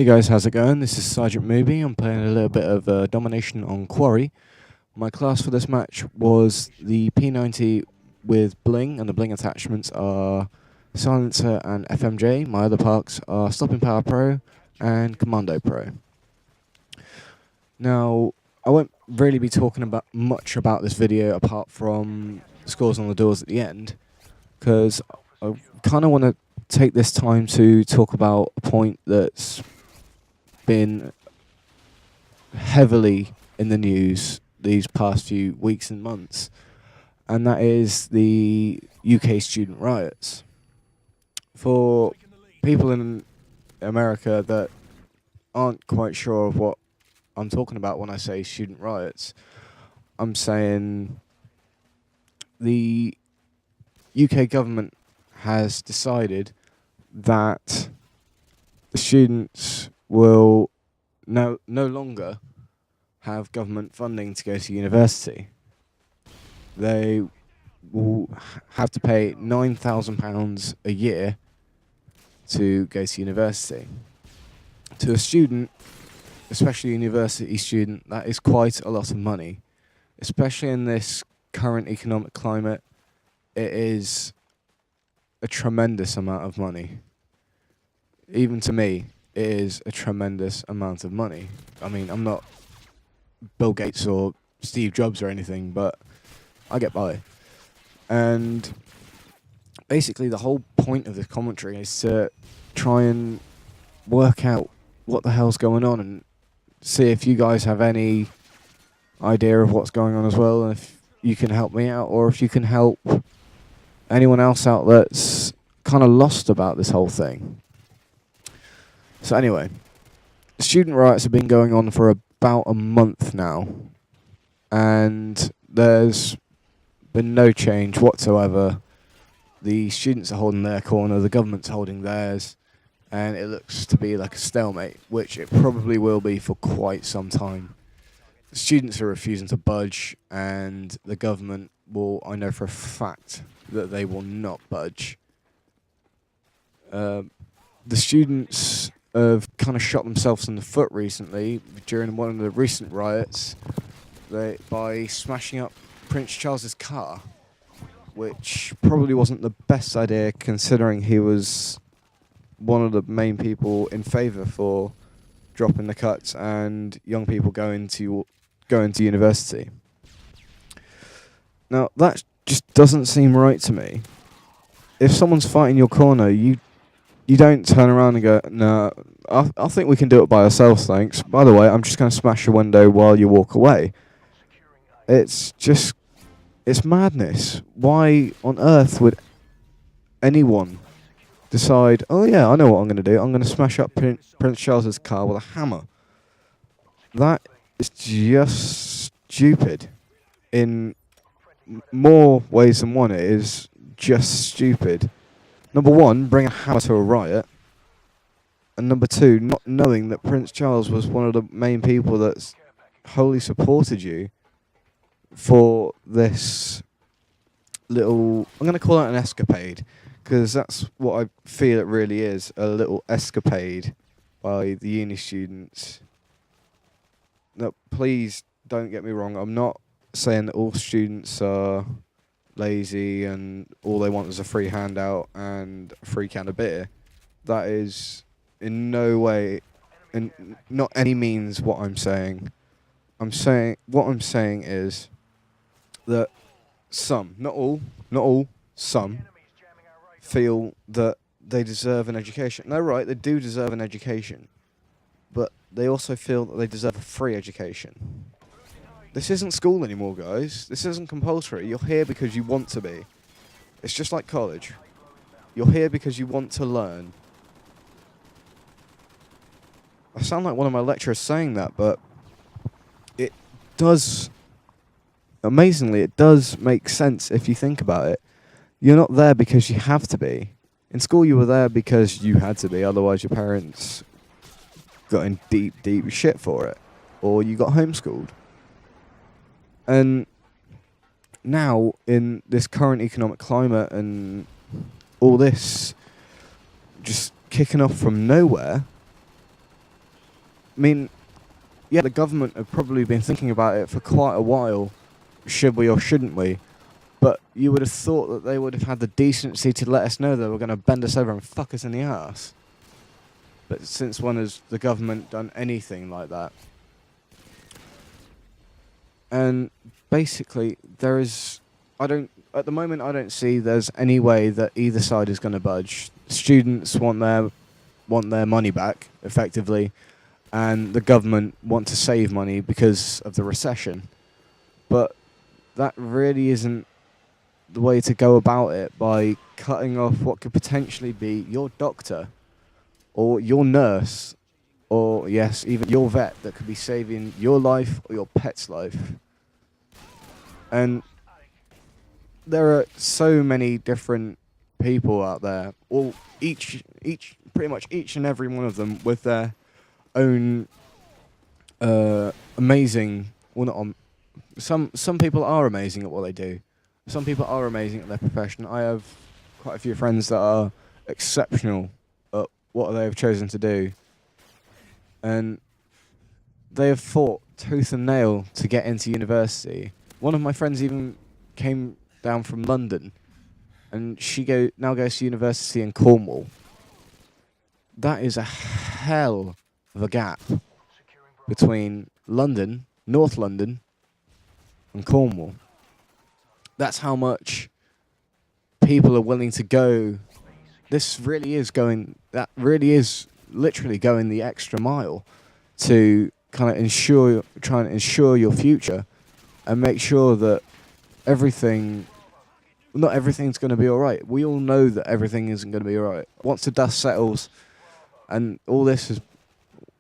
Hey guys, how's it going? This is Sgt Mooby. I'm playing a little bit of Domination on Quarry. My class for this match was the P90 with Bling, and the Bling attachments are Silencer and FMJ. My other parks are Stopping Power Pro and Commando Pro. Now, I won't really be talking about much about this video apart from scores on the doors at the end, because I kind of want to take this time to talk about a point that's been heavily in the news these past few weeks and months, and that is the UK student riots. For people in America that aren't quite sure of what I'm talking about when I say student riots, I'm saying the UK government has decided that the students will no longer have government funding to go to university. They will have to pay £9,000 a year to go to university. To a student, especially a university student, that is quite a lot of money. Especially in this current economic climate, it is a tremendous amount of money. Even to me, it is a tremendous amount of money. I mean, I'm not Bill Gates or Steve Jobs or anything, but I get by. And basically the whole point of this commentary is to try and work out what the hell's going on and see if you guys have any idea of what's going on as well, and if you can help me out, or if you can help anyone else out that's kind of lost about this whole thing. So anyway, student riots have been going on for about a month now, and there's been no change whatsoever. The students are holding their corner, the government's holding theirs, and it looks to be like a stalemate, which it probably will be for quite some time. The students are refusing to budge, and the government will, I know for a fact, that they will not budge. The students have kind of shot themselves in the foot recently during one of the recent riots by smashing up Prince Charles's car, which probably wasn't the best idea considering he was one of the main people in favour for dropping the cuts and young people going to university. Now, that just doesn't seem right to me. If someone's fighting your corner, you don't turn around and go, no, I think we can do it by ourselves, thanks. By the way, I'm just going to smash your window while you walk away. It's madness. Why on earth would anyone decide, oh yeah, I know what I'm going to do. I'm going to smash up Prince Charles's car with a hammer? That is just stupid. In more ways than one, it is just stupid. Number one, bring a hammer to a riot. And number two, not knowing that Prince Charles was one of the main people that's wholly supported you for this little, I'm going to call it an escapade, because that's what I feel it really is, a little escapade by the uni students. Now, please don't get me wrong, I'm not saying that all students are lazy and all they want is a free handout and a free can of beer. That is in no way, in not any means what I'm saying. What I'm saying is that some, not all, some feel that they deserve an education. No, right, they do deserve an education, but they also feel that they deserve a free education. This isn't school anymore, guys. This isn't compulsory. You're here because you want to be. It's just like college. You're here because you want to learn. I sound like one of my lecturers saying that, but it does, amazingly, it does make sense if you think about it. You're not there because you have to be. In school, you were there because you had to be, otherwise your parents got in deep shit for it, or you got homeschooled. And now, in this current economic climate and all this just kicking off from nowhere, I mean, yeah, the government have probably been thinking about it for quite a while. Should we or shouldn't we? But you would have thought that they would have had the decency to let us know they were going to bend us over and fuck us in the ass. But since when has the government done anything like that? And basically, there is... At the moment, I don't see there's any way that either side is going to budge. Students want their money back, effectively, and the government want to save money because of the recession. But that really isn't the way to go about it, by cutting off what could potentially be your doctor or your nurse or, yes, even your vet that could be saving your life or your pet's life. And there are so many different people out there, all pretty much each and every one of them with their own amazing. Well, not some people are amazing at what they do. Some people are amazing at their profession. I have quite a few friends that are exceptional at what they have chosen to do, and they have fought tooth and nail to get into university. One of my friends even came down from London, and now goes to university in Cornwall. That is a hell of a gap between London, North London, and Cornwall. That's how much people are willing to go. That really is literally going the extra mile to kind of try and ensure your future and make sure that not everything's going to be alright. We all know that everything isn't going to be alright. Once the dust settles and all this is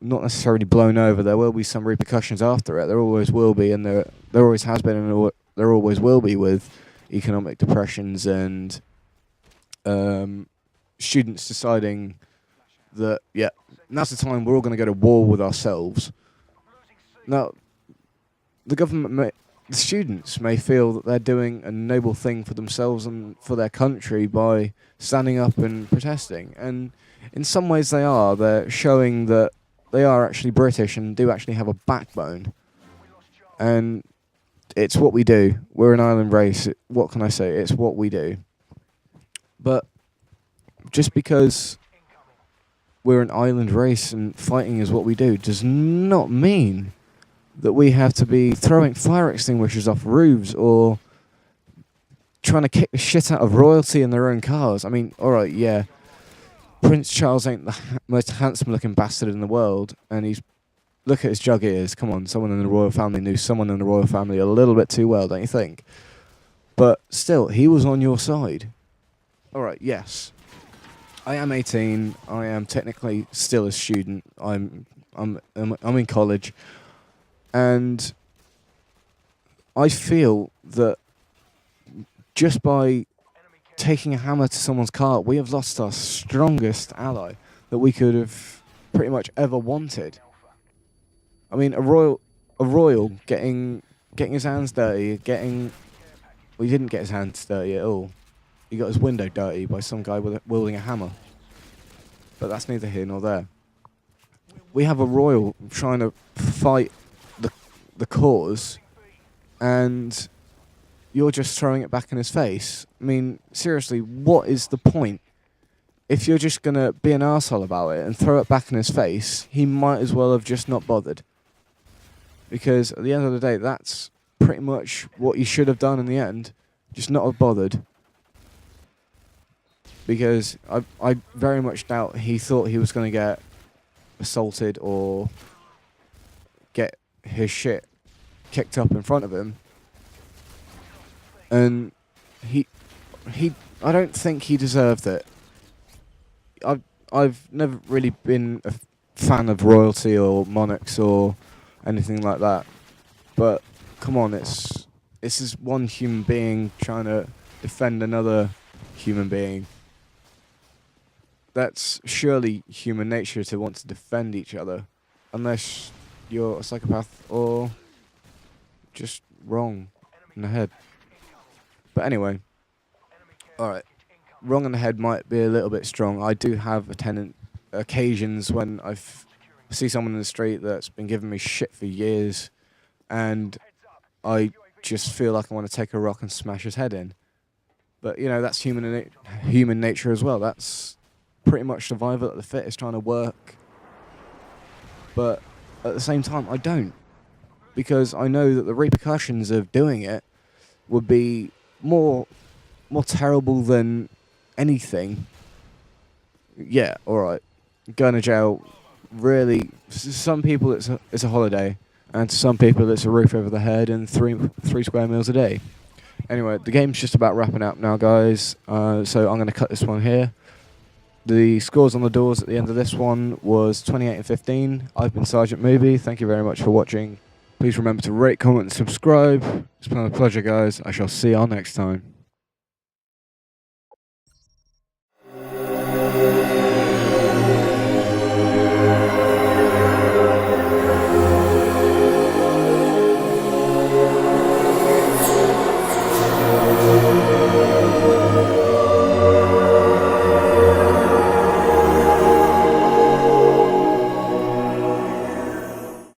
not necessarily blown over, there will be some repercussions after it. There always will be, and there always has been, and there always will be, with economic depressions and students deciding that, yeah, now's the time we're all going to go to war with ourselves. Now, the students may feel that they're doing a noble thing for themselves and for their country by standing up and protesting. And in some ways they are. They're showing that they are actually British and do actually have a backbone. And it's what we do. We're an island race. What can I say? It's what we do. But just because we're an island race and fighting is what we do does not mean that we have to be throwing fire extinguishers off roofs or trying to kick the shit out of royalty in their own cars. I mean, alright, yeah, Prince Charles ain't the most handsome looking bastard in the world, and look at his jug ears. Come on, someone in the royal family knew someone in the royal family a little bit too well, don't you think? But still, he was on your side. Alright, yes, I am 18. I am technically still a student. I'm in college, and I feel that just by taking a hammer to someone's car, we have lost our strongest ally that we could have pretty much ever wanted. I mean, a royal getting his hands dirty, well, he didn't get his hands dirty at all. He got his window dirty by some guy wielding a hammer. But that's neither here nor there. We have a royal trying to fight the cause, and you're just throwing it back in his face. I mean, seriously, what is the point? If you're just going to be an arsehole about it and throw it back in his face, he might as well have just not bothered. Because at the end of the day, that's pretty much what he should have done in the end. Just not have bothered. Because I very much doubt he thought he was going to get assaulted or get his shit kicked up in front of him. And I don't think he deserved it. I've never really been a fan of royalty or monarchs or anything like that. But come on, this is one human being trying to defend another human being. That's surely human nature to want to defend each other, unless you're a psychopath or just wrong in the head. But anyway, alright, wrong in the head might be a little bit strong. I do have occasions when I've I see someone in the street that's been giving me shit for years, and I just feel like I want to take a rock and smash his head in. But, you know, that's human nature as well. That's pretty much survival of the fittest trying to work. But at the same time, I don't. Because I know that the repercussions of doing it would be more terrible than anything. Yeah, alright. Going to jail, really, some people it's a holiday, and to some people it's a roof over the head and three square meals a day. Anyway, the game's just about wrapping up now, guys, so I'm going to cut this one here. The scores on the doors at the end of this one was 28 and 15. I've been Sgt Mooby. Thank you very much for watching. Please remember to rate, comment and subscribe. It's been a pleasure, guys. I shall see y'all next time.